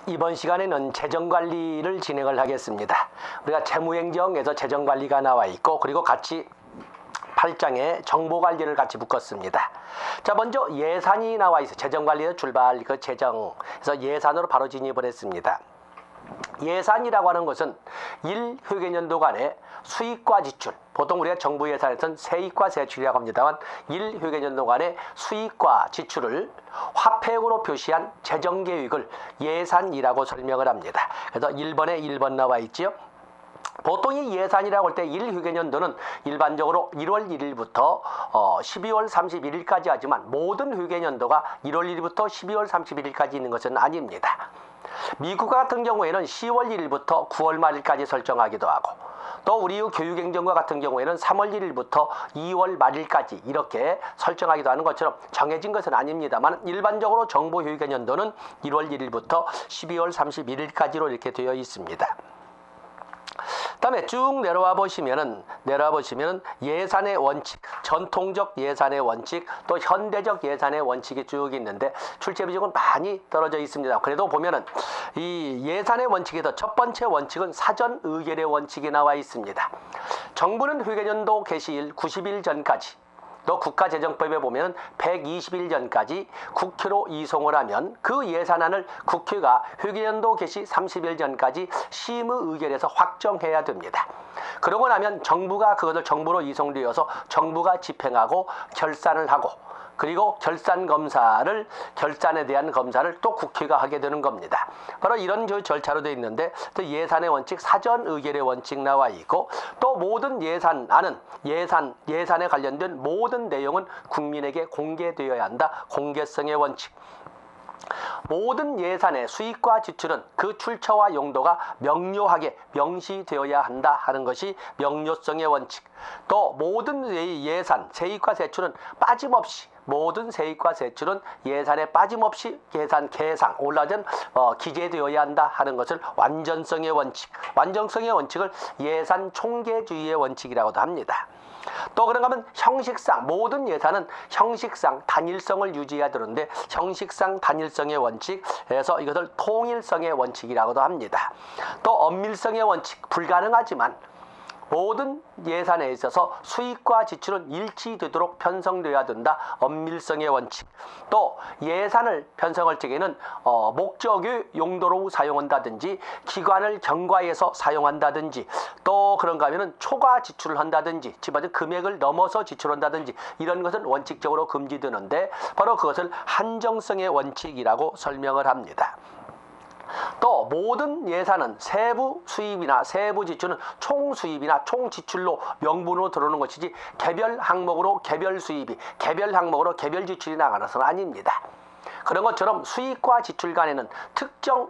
이번 시간에는 재정관리를 진행을 하겠습니다. 우리가 재무행정에서 재정관리가 나와 있고, 그리고 같이 8장에 정보관리를 같이 묶었습니다. 자, 먼저 예산이 나와 있어. 재정관리에서 출발, 그 재정에서 예산으로 바로 진입을 했습니다. 예산이라고 하는 것은 1회계년도 간의 수익과 지출, 보통 우리가 정부 예산에서는 세입과 세출이라고 합니다만 1회계년도 간의 수익과 지출을 화폐액으로 표시한 재정계획을 예산이라고 설명을 합니다. 그래서 1번에 1번 나와 있지요. 보통 이 예산이라고 할 때 1회계년도는 일반적으로 1월 1일부터 12월 31일까지 하지만 모든 회계년도가 1월 1일부터 12월 31일까지 있는 것은 아닙니다. 미국 같은 경우에는 10월 1일부터 9월 말일까지 설정하기도 하고, 또 우리 교육행정과 같은 경우에는 3월 1일부터 2월 말일까지 이렇게 설정하기도 하는 것처럼 정해진 것은 아닙니다만, 일반적으로 정부 회계년도는 1월 1일부터 12월 31일까지로 이렇게 되어 있습니다. 다음에 쭉 내려와 보시면은 예산의 원칙, 전통적 예산의 원칙, 또 현대적 예산의 원칙이 쭉 있는데 출제 비중은 많이 떨어져 있습니다. 그래도 보면은 이 예산의 원칙에서 첫 번째 원칙은 사전 의결의 원칙이 나와 있습니다. 정부는 회계년도 개시일 90일 전까지, 또 국가재정법에 보면 120일 전까지 국회로 이송을 하면 그 예산안을 국회가 회계년도 개시 30일 전까지 심의 의결해서 확정해야 됩니다. 그러고 나면 정부가 그것을 정부로 이송되어서 정부가 집행하고 결산을 하고, 그리고 결산에 대한 검사를 또 국회가 하게 되는 겁니다. 바로 이런 절차로 되어 있는데, 또 예산의 원칙, 사전 의결의 원칙 나와 있고, 또 모든 예산안은 예산에 관련된 모든 내용은 국민에게 공개되어야 한다. 공개성의 원칙. 모든 예산의 수익과 지출은 그 출처와 용도가 명료하게 명시되어야 한다 하는 것이 명료성의 원칙. 또 모든 예산, 세입과 세출은 빠짐없이, 모든 세입과 세출은 예산에 빠짐없이 계상 올라전 기재되어야 한다 하는 것을 완전성의 원칙. 완전성의 원칙을 예산 총계주의의 원칙이라고도 합니다. 또 그런가 하면 형식상, 모든 예산은 형식상 단일성을 유지해야 되는데, 형식상 단일성의 원칙에서 이것을 통일성의 원칙이라고도 합니다. 또 엄밀성의 원칙, 불가능하지만 모든 예산에 있어서 수익과 지출은 일치되도록 편성되어야 된다. 엄밀성의 원칙. 또 예산을 편성할 적에는 목적의 용도로 사용한다든지, 기관을 경과해서 사용한다든지, 또 그런가 하면은 초과 지출을 한다든지, 집안의 금액을 넘어서 지출한다든지, 이런 것은 원칙적으로 금지되는데, 바로 그것을 한정성의 원칙이라고 설명을 합니다. 또 모든 예산은 세부 수입이나 세부 지출은 총 수입이나 총 지출로 명분으로 들어오는 것이지, 개별 항목으로 개별 수입이, 개별 항목으로 개별 지출이 나가는 것은 아닙니다. 그런 것처럼 수입과 지출 간에는 특정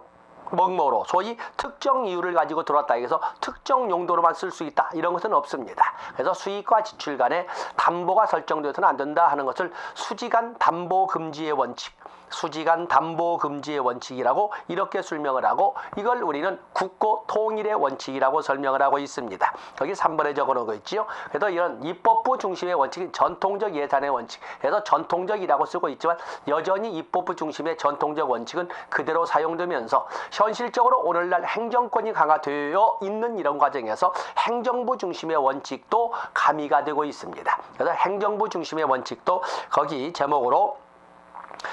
목록으로, 소위 특정 이유를 가지고 들어왔다 해서 특정 용도로만 쓸 수 있다, 이런 것은 없습니다. 그래서 수익과 지출 간에 담보가 설정되어서는 안 된다 하는 것을 수지간 담보 금지의 원칙, 수지간 담보 금지의 원칙이라고 이렇게 설명을 하고, 이걸 우리는 국고 통일의 원칙이라고 설명을 하고 있습니다. 거기 3번에 적어놓은 거 있지요. 그래서 이런 입법부 중심의 원칙은 전통적 예산의 원칙, 그래서 전통적이라고 쓰고 있지만 여전히 입법부 중심의 전통적 원칙은 그대로 사용되면서 현실적으로 오늘날 행정권이 강화되어 있는 이런 과정에서 행정부 중심의 원칙도 가미가 되고 있습니다. 그래서 행정부 중심의 원칙도 거기 제목으로,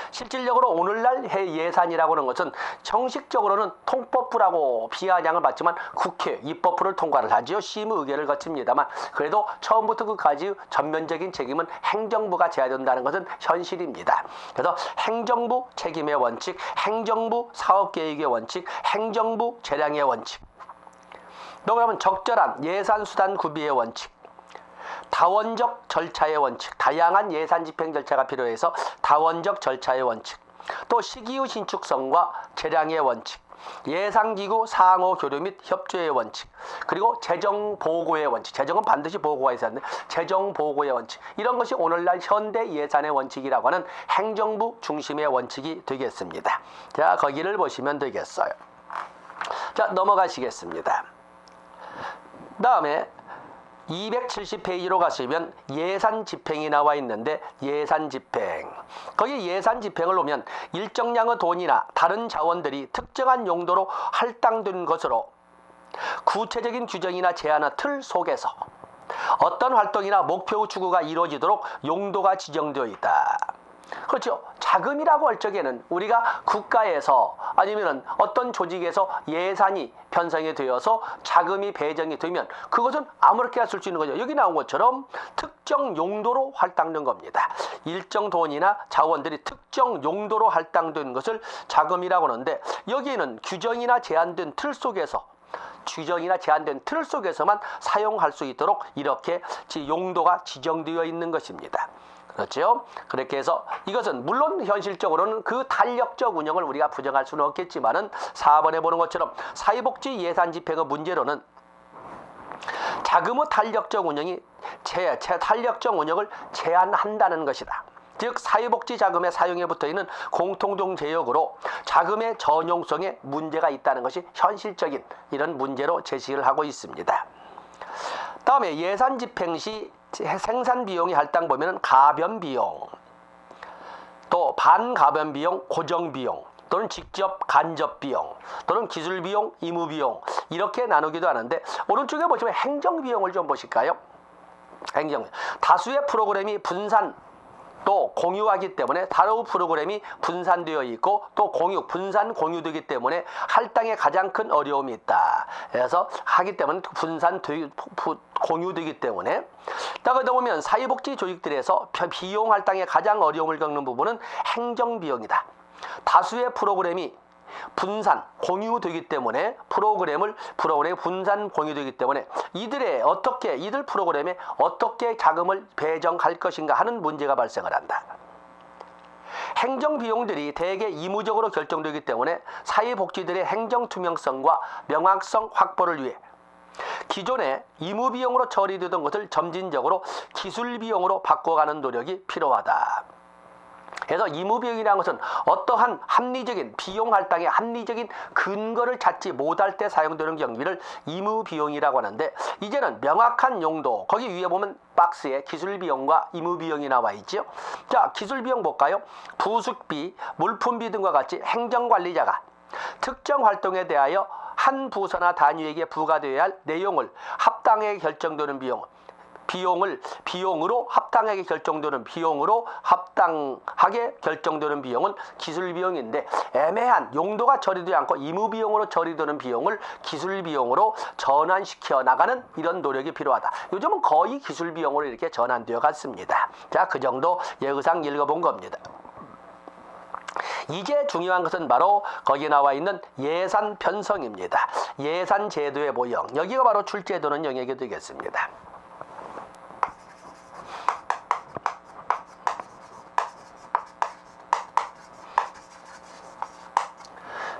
실질적으로 오늘날 예산이라고 하는 것은 정식적으로는 통법부라고 비아냥을 받지만 국회 입법부를 통과를 하지요. 심의 의결을 거칩니다만, 그래도 처음부터 끝까지 전면적인 책임은 행정부가 져야 된다는 것은 현실입니다. 그래서 행정부 책임의 원칙, 행정부 사업계획의 원칙, 행정부 재량의 원칙, 또 그러면 적절한 예산수단 구비의 원칙, 다원적 절차의 원칙, 다양한 예산 집행 절차가 필요해서 다원적 절차의 원칙, 또 시기의 신축성과 재량의 원칙, 예산기구 상호 교류 및 협조의 원칙, 그리고 재정 보고의 원칙, 재정은 반드시 보고가 있어야 하는데 재정 보고의 원칙, 이런 것이 오늘날 현대 예산의 원칙이라고 하는 행정부 중심의 원칙이 되겠습니다. 자, 거기를 보시면 되겠어요. 자, 넘어가시겠습니다. 다음에 270페이지로 가시면 예산 집행이 나와 있는데 예산 집행. 거기 예산 집행을 보면 일정량의 돈이나 다른 자원들이 특정한 용도로 할당된 것으로 구체적인 규정이나 제한의 틀 속에서 어떤 활동이나 목표 추구가 이루어지도록 용도가 지정되어 있다. 그렇죠. 자금이라고 할 적에는 우리가 국가에서 아니면 어떤 조직에서 예산이 편성이 되어서 자금이 배정이 되면 그것은 아무렇게나 쓸 수 있는 거죠. 여기 나온 것처럼 특정 용도로 할당된 겁니다. 일정 돈이나 자원들이 특정 용도로 할당된 것을 자금이라고 하는데 여기에는 규정이나 제한된 틀 속에서 규정이나 제한된 틀 속에서만 사용할 수 있도록 이렇게 용도가 지정되어 있는 것입니다. 그렇죠? 그렇게 해서 이것은 물론 현실적으로는 그 탄력적 운영을 우리가 부정할 수는 없겠지만은 4번에 보는 것처럼 사회복지 예산 집행의 문제로는 자금의 탄력적 운영이 탄력적 운영을 제한한다는 것이다. 즉 사회복지 자금의 사용에 붙어있는 공통적 제역으로 자금의 전용성에 문제가 있다는 것이 현실적인 이런 문제로 제시를 하고 있습니다. 다음에 예산 집행 시 생산 비용이 할당 보면은 가변 비용, 또 반가변 비용, 고정 비용, 또는 직접 간접 비용, 또는 기술 비용, 의무 비용 이렇게 나누기도 하는데 오른쪽에 보시면 행정 비용을 좀 보실까요? 행정 다수의 프로그램이 분산 또 공유하기 때문에 다른 프로그램이 분산되어 있고 또 분산 공유되기 때문에 할당에 가장 큰 어려움이 있다. 그래서 하기 때문에 공유되기 때문에 그러다 보면 사회복지 조직들에서 비용 할당에 가장 어려움을 겪는 부분은 행정 비용이다. 다수의 프로그램이 분산 공유되기 때문에 프로그램이 분산 공유되기 때문에 이들 프로그램에 어떻게 자금을 배정할 것인가 하는 문제가 발생을 한다. 행정 비용들이 대개 의무적으로 결정되기 때문에 사회복지들의 행정 투명성과 명확성 확보를 위해 기존에 의무 비용으로 처리되던 것을 점진적으로 기술 비용으로 바꿔가는 노력이 필요하다. 그래서 의무비용이라는 것은 어떠한 합리적인 비용 할당의 합리적인 근거를 찾지 못할 때 사용되는 경비를 의무비용이라고 하는데 이제는 명확한 용도 거기 위에 보면 박스에 기술비용과 의무비용이 나와 있죠. 자, 기술비용 볼까요? 부숙비, 물품비 등과 같이 행정관리자가 특정 활동에 대하여 한 부서나 단위에게 부과되어야 할 내용을 합당하게 결정되는 비용으로 합당하게 결정되는 비용은 기술비용인데 애매한 용도가 처리되지 않고 의무비용으로 처리되는 비용을 기술비용으로 전환시켜 나가는 이런 노력이 필요하다. 요즘은 거의 기술비용으로 이렇게 전환되어 갔습니다. 자, 그 정도 예의상 읽어본 겁니다. 이제 중요한 것은 바로 거기에 나와 있는 예산 편성입니다. 예산 제도의 모형. 여기가 바로 출제되는 영역이 되겠습니다.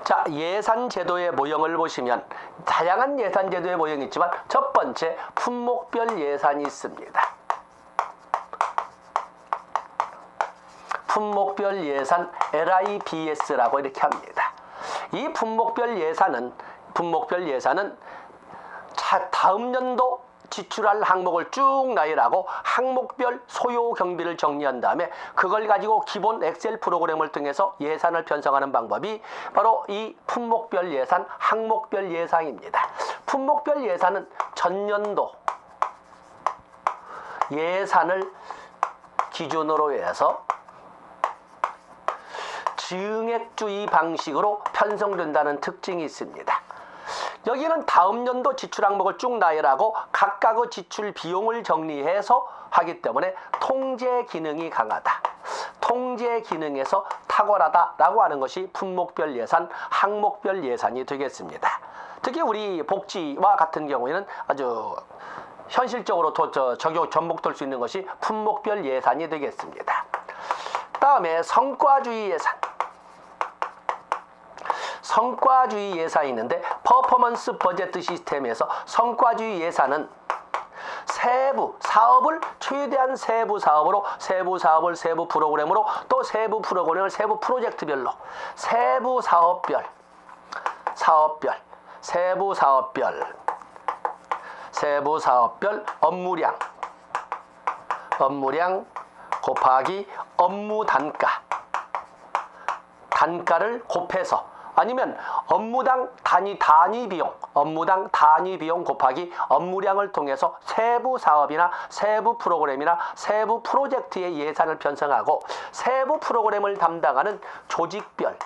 자, 예산 제도의 모형을 보시면 다양한 예산 제도의 모형이 있지만 첫 번째 품목별 예산이 있습니다. 품목별 예산 LIBS라고 이렇게 합니다. 이 품목별 예산은 다음 연도 지출할 항목을 쭉 나열하고 항목별 소요 경비를 정리한 다음에 그걸 가지고 기본 엑셀 프로그램을 통해서 예산을 편성하는 방법이 바로 이 품목별 예산, 항목별 예산입니다. 품목별 예산은 전년도 예산을 기준으로 해서 증액주의 방식으로 편성된다는 특징이 있습니다. 여기는 다음 연도 지출 항목을 쭉 나열하고 각각의 지출 비용을 정리해서 하기 때문에 통제 기능이 강하다. 통제 기능에서 탁월하다라고 하는 것이 품목별 예산, 항목별 예산이 되겠습니다. 특히 우리 복지와 같은 경우에는 아주 현실적으로 접목될 수 있는 것이 품목별 예산이 되겠습니다. 다음에 성과주의 예산. 성과주의 예산이 있는데 퍼포먼스 버제트 시스템에서 성과주의 예산은 사업을 최대한 세부 사업을 세부 프로그램으로 또 세부 프로그램을 세부 프로젝트별로 세부 사업별 세부 사업별 업무량 곱하기 업무 단가를 곱해서, 아니면 업무당 단위 비용 곱하기 업무량을 통해서 세부 사업이나 세부 프로그램이나 세부 프로젝트의 예산을 편성하고, 세부 프로그램을 담당하는 조직별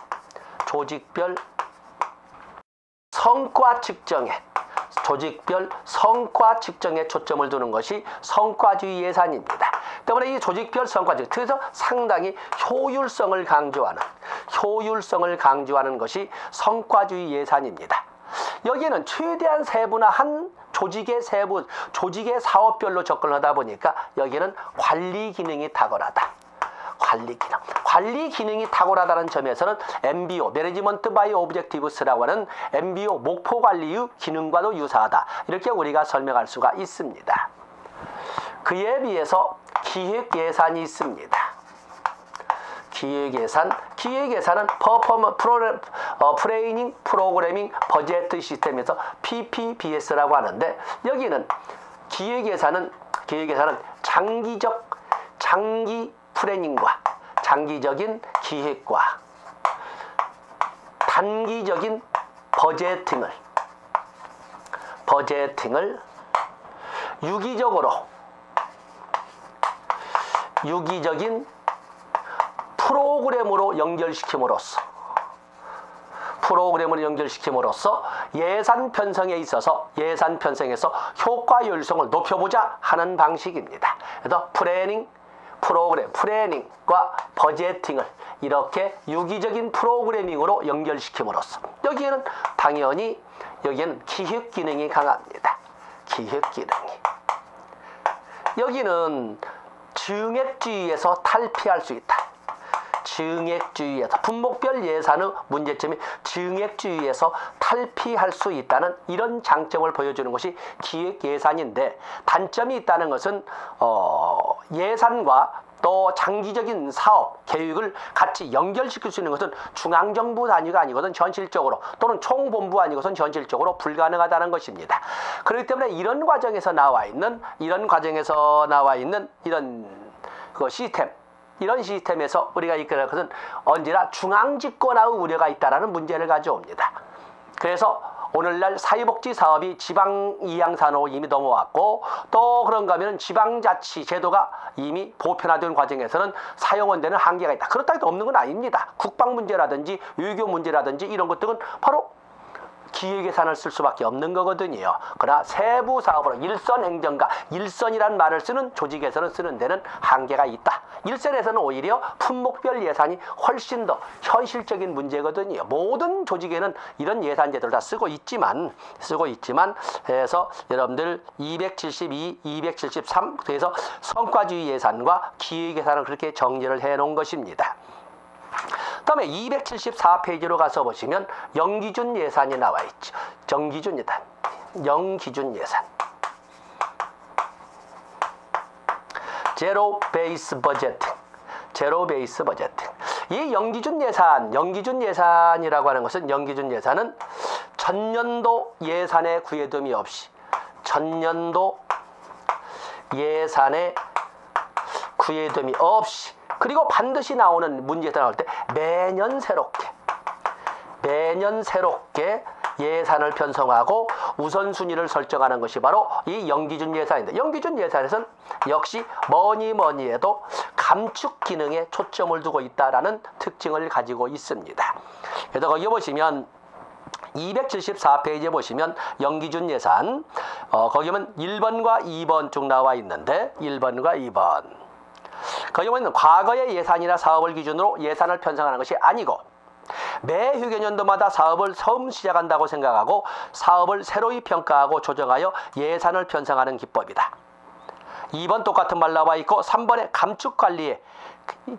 성과 측정에 초점을 두는 것이 성과주의 예산입니다. 때문에 이 조직별 성과주의, 그래서 상당히 효율성을 강조하는 것이 성과주의 예산입니다. 여기에는 최대한 세분화한 조직의 사업별로 접근하다 보니까 여기에는 관리 기능이 탁월하다. 관리 기능이 탁월하다는 점에서는 MBO, 매니지먼트 바이 오브젝티브스라고 하는 MBO 목표 관리의 기능과도 유사하다. 이렇게 우리가 설명할 수가 있습니다. 그에 비해서 기획 예산이 있습니다. 기획 예산은 프레이닝 프로그래밍 버제트 시스템에서 PPBS라고 하는데, 여기는 기획 예산은 장기 플래닝과 장기적인 기획과 단기적인 버제팅을 유기적인 프로그램으로 연결시킴으로써 예산 편성에 있어서 효과 효율성을 높여보자 하는 방식입니다. 그래서 플래닝과 버제팅을 이렇게 유기적인 프로그래밍으로 연결시킴으로써 여기에는 기획 기능이 강합니다. 여기는 증액주의에서 탈피할 수 있다. 분목별 예산의 문제점이 증액주의에서 탈피할 수 있다는 이런 장점을 보여주는 것이 기획 예산인데, 단점이 있다는 것은 예산과 또 장기적인 사업 계획을 같이 연결시킬 수 있는 것은 중앙정부 단위가 아니거든 현실적으로, 또는 총본부 아니고선 현실적으로 불가능하다는 것입니다. 그렇기 때문에 이런 과정에서 나와 있는 이런 시스템에서 우리가 이끌어갈 것은 언제나 중앙집권화의 우려가 있다는 문제를 가져옵니다. 그래서 오늘날 사회복지 사업이 지방 이양산으로 이미 넘어왔고, 또 그런가 하면 지방자치 제도가 이미 보편화된 과정에서는 사용원되는 한계가 있다. 그렇다고 해도 없는 건 아닙니다. 국방 문제라든지 외교 문제라든지 이런 것들은 바로 기획 예산을 쓸 수밖에 없는 거거든요. 그러나 세부 사업으로 일선이란 말을 쓰는 조직에서는 쓰는 데는 한계가 있다. 일선에서는 오히려 품목별 예산이 훨씬 더 현실적인 문제거든요. 모든 조직에는 이런 예산 제도를 다 쓰고 있지만 해서 여러분들 272, 273 그래서 성과주의 예산과 기획 예산을 그렇게 정리를 해 놓은 것입니다. 다음에 274페이지로 가서 보시면 영기준 예산이 나와 있죠. 영기준 예산. 제로 베이스 버제팅. 이 영기준 예산이라고 하는 것은, 영기준 예산은 전년도 예산에 구애됨이 없이 그리고 반드시 나오는 문제가 나올 때 매년 새롭게 예산을 편성하고 우선순위를 설정하는 것이 바로 이 영기준 예산인데, 영기준 예산에서는 역시 뭐니 해도 감축 기능에 초점을 두고 있다라는 특징을 가지고 있습니다. 그래서 거기 보시면 274페이지에 보시면 영기준 예산, 거기 보면 1번과 2번 쭉 나와 있는데, 1번과 2번. 거기 보면 과거의 예산이나 사업을 기준으로 예산을 편성하는 것이 아니고, 매 휴게년도마다 사업을 처음 시작한다고 생각하고 사업을 새로이 평가하고 조정하여 예산을 편성하는 기법이다. 2번 똑같은 말 나와 있고, 3번의 감축관리에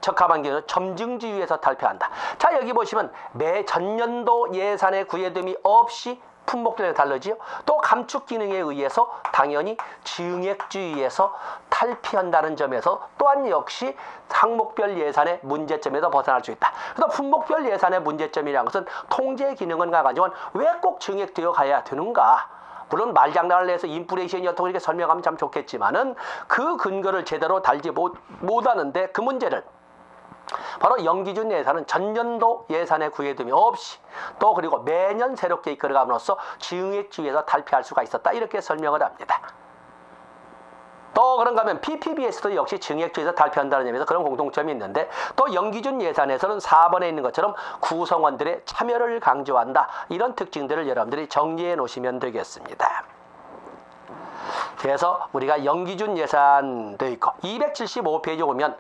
적합한 경우는 점증주의에서 탈피한다. 자, 여기 보시면 매 전년도 예산의 구애됨이 없이 품목들이 다르지요. 또 감축 기능에 의해서 당연히 증액주의에서 탈피한다는 점에서 또한 역시 항목별 예산의 문제점에서 벗어날 수 있다. 그래서 품목별 예산의 문제점이라는 것은 통제 기능은 강하지만 왜 꼭 증액되어 가야 되는가? 물론 말장난을 해서 인플레이션이 어떻게 이렇게 설명하면 참 좋겠지만은 그 근거를 제대로 달지 못하는데 그 문제를 바로 연기준 예산은 전년도 예산에 구애됨이 없이 또 그리고 매년 새롭게 이끌어감으로써 증액주의에서 탈피할 수가 있었다 이렇게 설명을 합니다. 또 그런가 하면 PPB에서도 역시 증액주의에서 탈피한다는 점에서 그런 공통점이 있는데 또 연기준 예산에서는 4번에 있는 것처럼 구성원들의 참여를 강조한다. 이런 특징들을 여러분들이 정리해 놓으시면 되겠습니다. 그래서 우리가 연기준 예산도 있고 275페이지 보면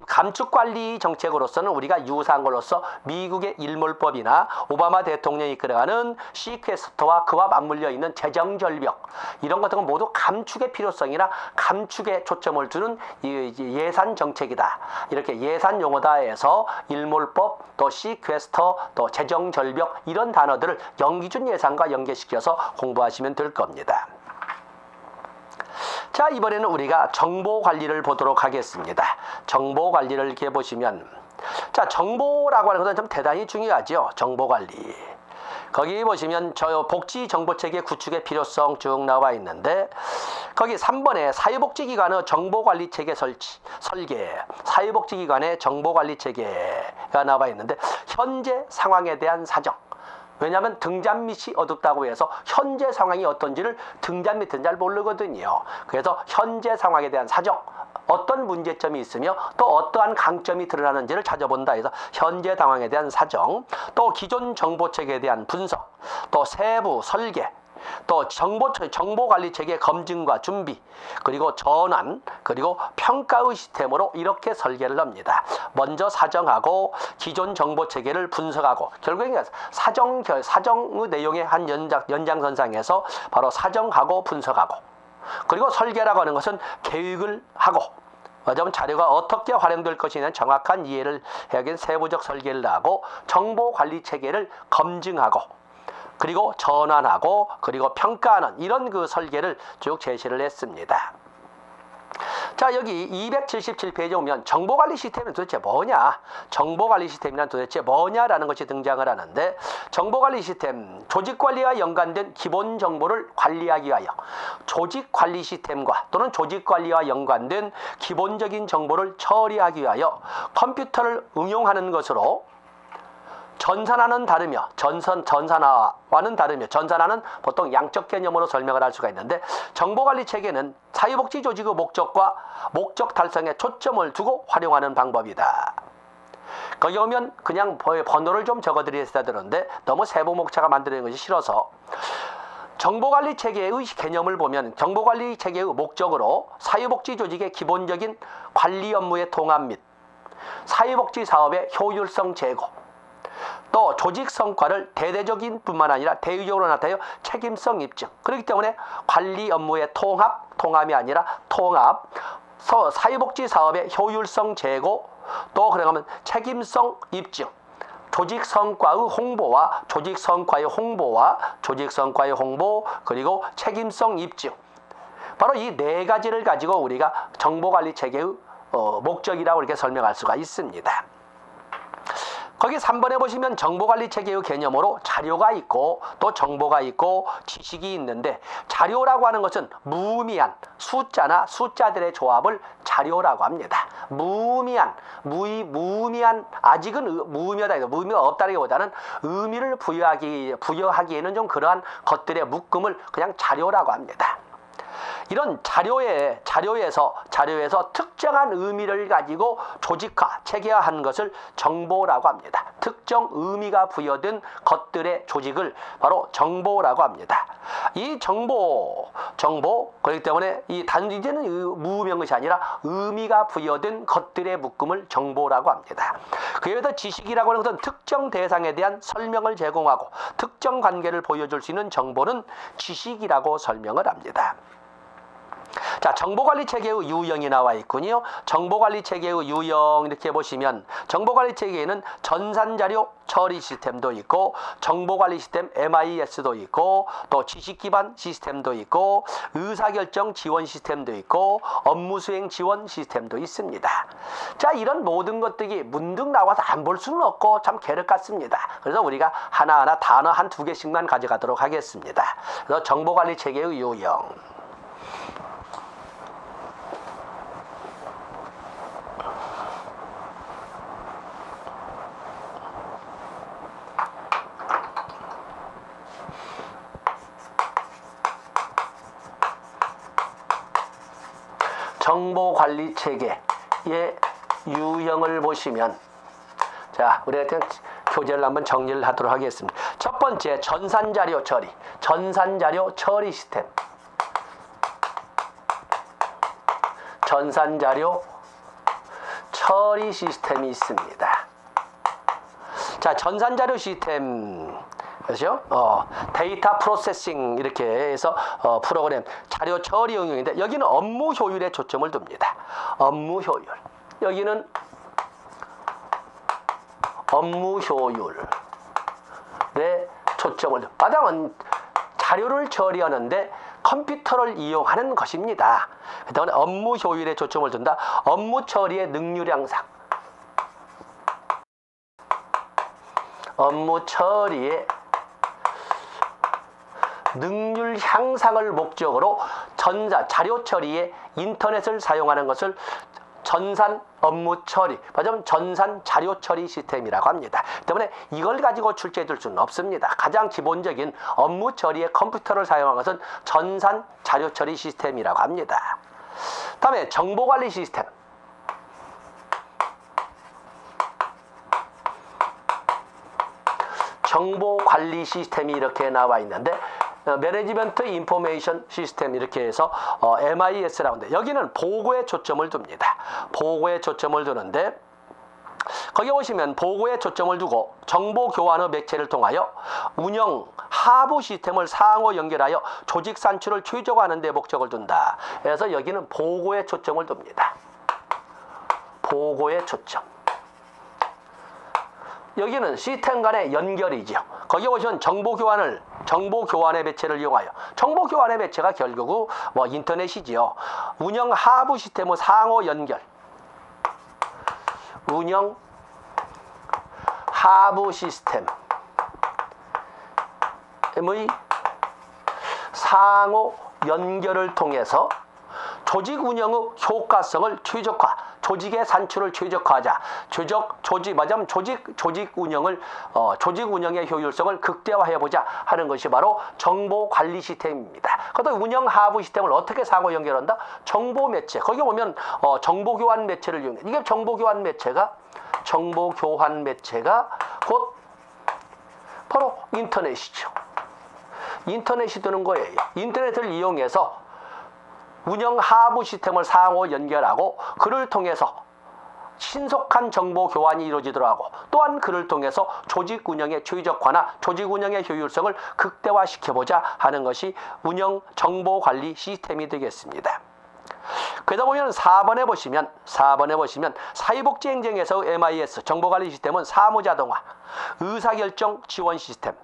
감축관리 정책으로서는 우리가 유사한 걸로서 미국의 일몰법이나 오바마 대통령이 이끌어가는 시퀘스터와 그와 맞물려 있는 재정절벽 이런 것들은 모두 감축의 필요성이나 감축에 초점을 두는 예산 정책이다. 이렇게 예산 용어다 해서 일몰법 또 시퀘스터 또 재정절벽 이런 단어들을 연기준 예산과 연계시켜서 공부하시면 될 겁니다. 자, 이번에는 우리가 정보관리를 보도록 하겠습니다. 정보관리를 이렇게 보시면 자, 정보라고 하는 것은 좀 대단히 중요하죠. 정보관리. 거기 보시면 저 복지정보체계 구축의 필요성 쭉 나와 있는데 거기 3번에 사회복지기관의 정보관리체계 설계, 사회복지기관의 정보관리체계가 나와 있는데 현재 상황에 대한 사정. 왜냐하면 등잔 밑이 어둡다고 해서 현재 상황이 어떤지를 등잔 밑은 잘 모르거든요. 그래서 현재 상황에 대한 사정, 어떤 문제점이 있으며 또 어떠한 강점이 드러나는지를 찾아본다 해서 현재 상황에 대한 사정, 또 기존 정보체계에 대한 분석, 또 세부 설계, 또 정보관리체계 검증과 준비, 그리고 전환, 그리고 평가의 시스템으로 이렇게 설계를 합니다. 먼저 사정하고 기존 정보체계를 분석하고 결국에 사정의 내용의 한 연장선상에서 바로 사정하고 분석하고 그리고 설계라고 하는 것은 계획을 하고 맞으면 자료가 어떻게 활용될 것이냐는 정확한 이해를 해야겠는 세부적 설계를 하고 정보관리체계를 검증하고 그리고 전환하고 그리고 평가하는 이런 그 설계를 쭉 제시를 했습니다. 자, 여기 277페이지에 보면 정보관리 시스템은 도대체 뭐냐? 정보관리 시스템이란 도대체 뭐냐라는 것이 등장을 하는데 정보관리 시스템, 조직관리와 연관된 기본 정보를 관리하기 위하여 조직관리 시스템과 또는 조직관리와 연관된 기본적인 정보를 처리하기 위하여 컴퓨터를 응용하는 것으로 전산화는 다르며 전산화와는 다르며 전산화는 보통 양적 개념으로 설명을 할 수가 있는데 정보관리 체계는 사회복지 조직의 목적과 목적 달성에 초점을 두고 활용하는 방법이다. 거기 오면 그냥 번호를 좀 적어드리겠다 들었는데 너무 세부목차가 만드는 것이 싫어서 정보관리 체계의 개념을 보면 정보관리 체계의 목적으로 사회복지 조직의 기본적인 관리 업무의 통합 및 사회복지 사업의 효율성 제고 또 조직 성과를 대대적인 뿐만 아니라 대의적으로 나타내어 책임성 입증. 그렇기 때문에 관리 업무의 통합이 아니라 통합, 사회복지 사업의 효율성 제고, 또 그러면 책임성 입증, 조직 성과의 홍보와 조직 성과의 홍보, 그리고 책임성 입증. 바로 이 네 가지를 가지고 우리가 정보관리 체계의 목적이라고 이렇게 설명할 수가 있습니다. 거기 3번에 보시면 정보관리 체계의 개념으로 자료가 있고 또 정보가 있고 지식이 있는데 자료라고 하는 것은 무의미한 숫자나 숫자들의 조합을 자료라고 합니다. 무의미한 아직은 무의미가 없다기보다는 의미를 부여하기에는 좀 그러한 것들의 묶음을 그냥 자료라고 합니다. 이런 자료에서 특정한 의미를 가지고 조직화, 체계화한 것을 정보라고 합니다. 특정 의미가 부여된 것들의 조직을 바로 정보라고 합니다. 이 정보 그렇기 때문에 이제는 무의미한 것이 아니라 의미가 부여된 것들의 묶음을 정보라고 합니다. 그에 비해서 지식이라고 하는 것은 특정 대상에 대한 설명을 제공하고 특정 관계를 보여줄 수 있는 정보는 지식이라고 설명을 합니다. 자, 정보관리 체계의 유형이 나와 있군요. 정보관리 체계의 유형 이렇게 보시면 정보관리 체계에는 전산자료 처리 시스템도 있고 정보관리 시스템 MIS도 있고 또 지식기반 시스템도 있고 의사결정 지원 시스템도 있고 업무수행 지원 시스템도 있습니다. 자, 이런 모든 것들이 문득 나와서 안 볼 수는 없고 참 계륵 같습니다. 그래서 우리가 하나하나 단어 한 두 개씩만 가져가도록 하겠습니다. 그래서 정보관리 체계의 유형. 정보관리 체계의 유형을 보시면, 자, 우리가 교재를 한번 정리를 하도록 하겠습니다. 첫 번째, 전산자료 처리. 전산자료 처리 시스템. 전산자료 처리 시스템이 있습니다. 자, 전산자료 시스템. 그렇죠? 데이터 프로세싱 이렇게 해서 프로그램 자료 처리 응용인데 여기는 업무 효율에 초점을 둡니다. 업무 효율. 여기는 업무 효율에 초점을 둡니다. 마땅한 자료를 처리하는데 컴퓨터를 이용하는 것입니다. 그다음에 업무 효율에 초점을 둔다. 업무 처리의 능률 향상. 업무 처리의 능률 향상을 목적으로 자료 처리에 인터넷을 사용하는 것을 전산 업무 처리, 맞으면 전산 자료 처리 시스템이라고 합니다. 때문에 이걸 가지고 출제해 줄 수는 없습니다. 가장 기본적인 업무 처리에 컴퓨터를 사용하는 것은 전산 자료 처리 시스템이라고 합니다. 다음에 정보관리 시스템. 정보관리 시스템이 이렇게 나와 있는데 매니지먼트 인포메이션 시스템 이렇게 해서 MIS라고 하는데 여기는 보고에 초점을 둡니다. 보고에 초점을 두는데 거기 보시면 보고에 초점을 두고 정보 교환의 매체를 통하여 운영 하부 시스템을 상호 연결하여 조직 산출을 최적화하는 데 목적을 둔다. 그래서 여기는 보고에 초점을 둡니다. 보고에 초점. 여기는 시스템 간의 연결이죠. 거기 보시면 정보 교환의 매체를 이용하여 정보 교환의 매체가 결국은 인터넷이지요. 운영 하부 시스템의 상호 연결. 운영 하부 시스템의 상호 연결을 통해서 조직 운영의 효과성을 최적화, 조직의 산출을 최적화하자. 조직 운영을 조직 운영의 효율성을 극대화해 보자 하는 것이 바로 정보 관리 시스템입니다. 그것도 운영 하부 시스템을 어떻게 상호 연결한다? 정보 매체. 거기 보면 정보 교환 매체를 이용해. 이게 정보 교환 매체가 곧 바로 인터넷이죠. 인터넷이 되는 거예요. 인터넷을 이용해서 운영 하부 시스템을 상호 연결하고 그를 통해서 신속한 정보 교환이 이루어지도록 하고 또한 그를 통해서 조직 운영의 최적화나 조직 운영의 효율성을 극대화시켜보자 하는 것이 운영 정보 관리 시스템이 되겠습니다. 그러다 보면 4번에 보시면 사회복지 행정에서 MIS 정보관리 시스템은 사무자동화, 의사결정 지원 시스템,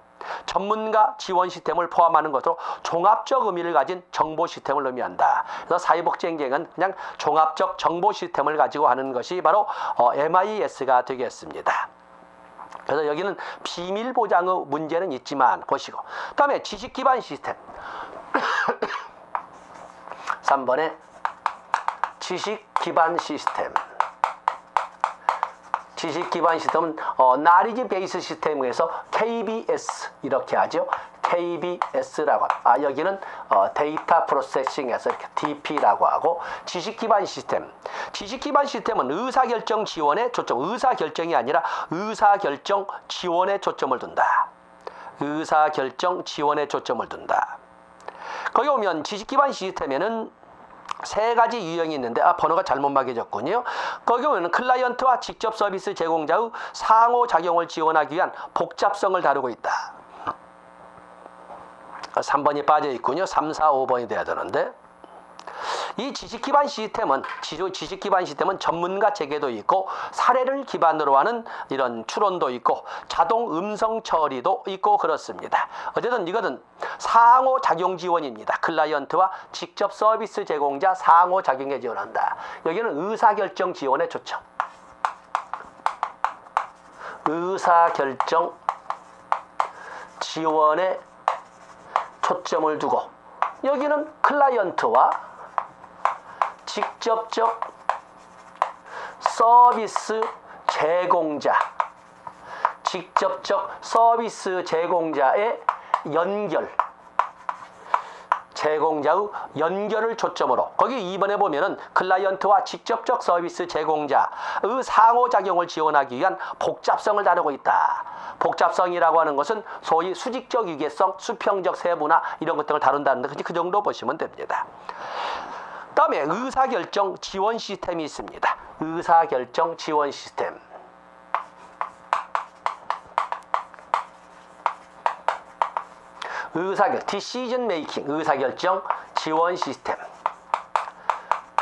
전문가 지원 시스템을 포함하는 것으로 종합적 의미를 가진 정보 시스템을 의미한다. 그래서 사회복지 행정은 그냥 종합적 정보 시스템을 가지고 하는 것이 바로 MIS가 되겠습니다. 그래서 여기는 비밀 보장의 문제는 있지만 보시고 다음에 지식 기반 시스템 3번에 지식 기반 시스템. 지식 기반 시스템은 나리지 베이스 시스템에서 KBS 이렇게 하죠. KBS라고 하고 여기는 데이터 프로세싱에서 이렇게 DP라고 하고 지식 기반 시스템. 지식 기반 시스템은 의사결정 지원에 초점, 의사결정이 아니라 의사결정 지원에 초점을 둔다. 의사결정 지원에 초점을 둔다. 거기 오면 지식 기반 시스템에는 세 가지 유형이 있는데 번호가 잘못 막혀졌군요. 거기 보면 클라이언트와 직접 서비스 제공자의 상호작용을 지원하기 위한 복잡성을 다루고 있다. 3번이 빠져 있군요. 3, 4, 5번이 돼야 되는데 이 지식 기반 시스템은 전문가 체계도 있고 사례를 기반으로 하는 이런 추론도 있고 자동 음성 처리도 있고 그렇습니다. 어쨌든 이것은 상호작용 지원입니다. 클라이언트와 직접 서비스 제공자 상호작용에 지원한다. 여기는 의사결정 지원에 초점. 의사결정 지원에 초점을 두고 여기는 클라이언트와 직접적 서비스 제공자의 제공자의 연결을 초점으로 거기 2번에 보면은 클라이언트와 직접적 서비스 제공자의 상호작용을 지원하기 위한 복잡성을 다루고 있다. 복잡성이라고 하는 것은 소위 수직적 유계성, 수평적 세분화 이런 것들을 다룬다는데 그 정도 보시면 됩니다. 다음에 의사결정 지원 시스템이 있습니다. 의사결정 지원 시스템. decision making, 의사결정 지원 시스템.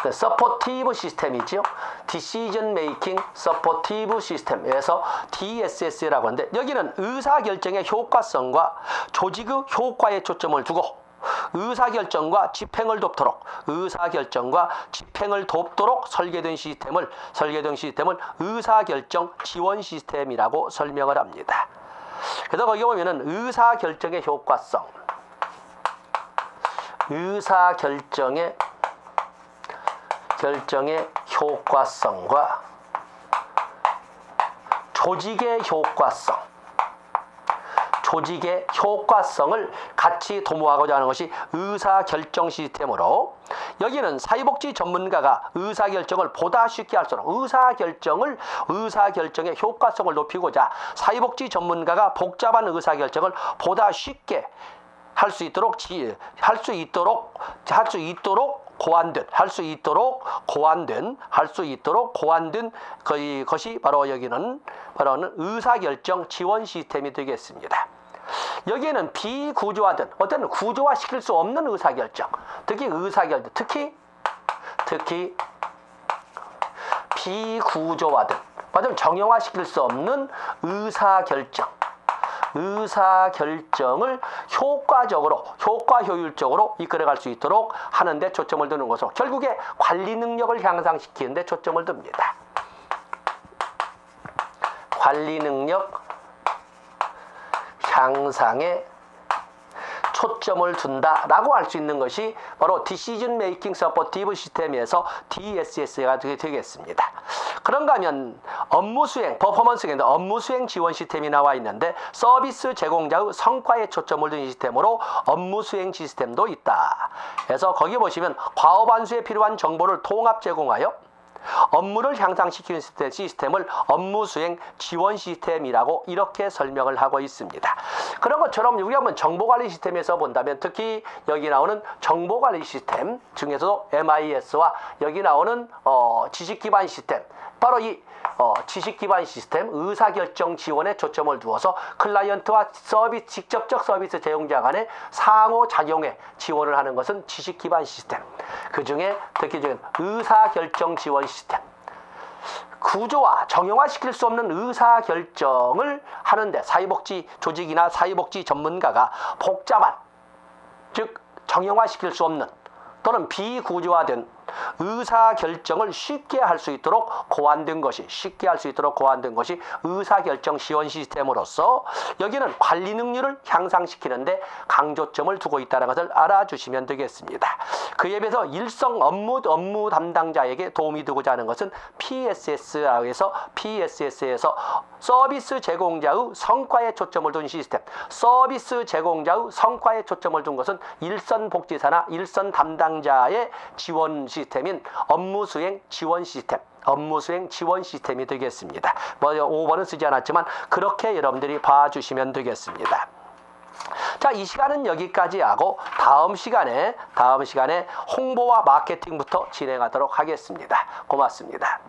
그 서포티브 시스템이죠. decision making supportive system에서 DSS라고 하는데 여기는 의사결정의 효과성과 조직의 효과에 초점을 두고 의사결정과 집행을 돕도록 설계된 시스템을 의사결정 지원 시스템이라고 설명을 합니다. 그래서 거기 보면은 의사결정의 효과성과 조직의 효과성을 같이 도모하고자 하는 것이 의사결정 시스템으로 여기는 사회복지 전문가가 의사결정을 보다 쉽게 할 수 있도록 의사결정의 효과성을 높이고자 사회복지 전문가가 복잡한 의사결정을 보다 쉽게 할 수 있도록 고안된 것이 바로 여기는 의사결정 지원 시스템이 되겠습니다. 여기에는 비구조화된 어떤 구조화시킬 수 없는 의사결정, 특히 비구조화된 정형화시킬 수 없는 의사결정을 효율적으로 이끌어갈 수 있도록 하는 데 초점을 두는 것으로 결국에 관리 능력을 향상시키는 데 초점을 둡니다. 관리 능력 향상에 초점을 둔다라고 할 수 있는 것이 바로 Decision Making Supportive System에서 DSS가 되겠습니다. 그런가 하면 퍼포먼스 지원 시스템이 나와 있는데 서비스 제공자의 성과에 초점을 둔 시스템으로 업무 수행 시스템도 있다. 그래서 거기 보시면 과업 완수에 필요한 정보를 통합 제공하여 업무를 향상시키는 시스템을 업무 수행 지원 시스템이라고 이렇게 설명을 하고 있습니다. 그런 것처럼 우리가 한번 정보관리 시스템에서 본다면 특히 여기 나오는 정보관리 시스템 중에서도 MIS와 여기 나오는 지식기반 시스템 바로 이 지식기반 시스템 의사결정 지원에 초점을 두어서 클라이언트와 직접적 서비스 제공자 간의 상호작용에 지원을 하는 것은 지식기반 시스템. 그 중에 특히 의사결정 지원 시스템. 구조화, 정형화시킬 수 없는 의사결정을 하는데 사회복지 조직이나 사회복지 전문가가 복잡한, 즉 정형화시킬 수 없는 또는 비구조화된 의사결정을 쉽게 할 수 있도록 고안된 것이 의사결정 지원 시스템으로서 여기는 관리 능률을 향상시키는데 강조점을 두고 있다는 것을 알아주시면 되겠습니다. 그에 비해서 일성 업무 담당자에게 도움이 되고자 하는 것은 PSS에서 서비스 제공자의 성과에 초점을 둔 시스템, 서비스 제공자의 성과에 초점을 둔 것은 일선 복지사나 일선 담당자의 지원 시스템인 업무 수행 지원 시스템이 되겠습니다. 5번은 쓰지 않았지만 그렇게 여러분들이 봐주시면 되겠습니다. 자, 이 시간은 여기까지 하고 다음 시간에 홍보와 마케팅부터 진행하도록 하겠습니다. 고맙습니다.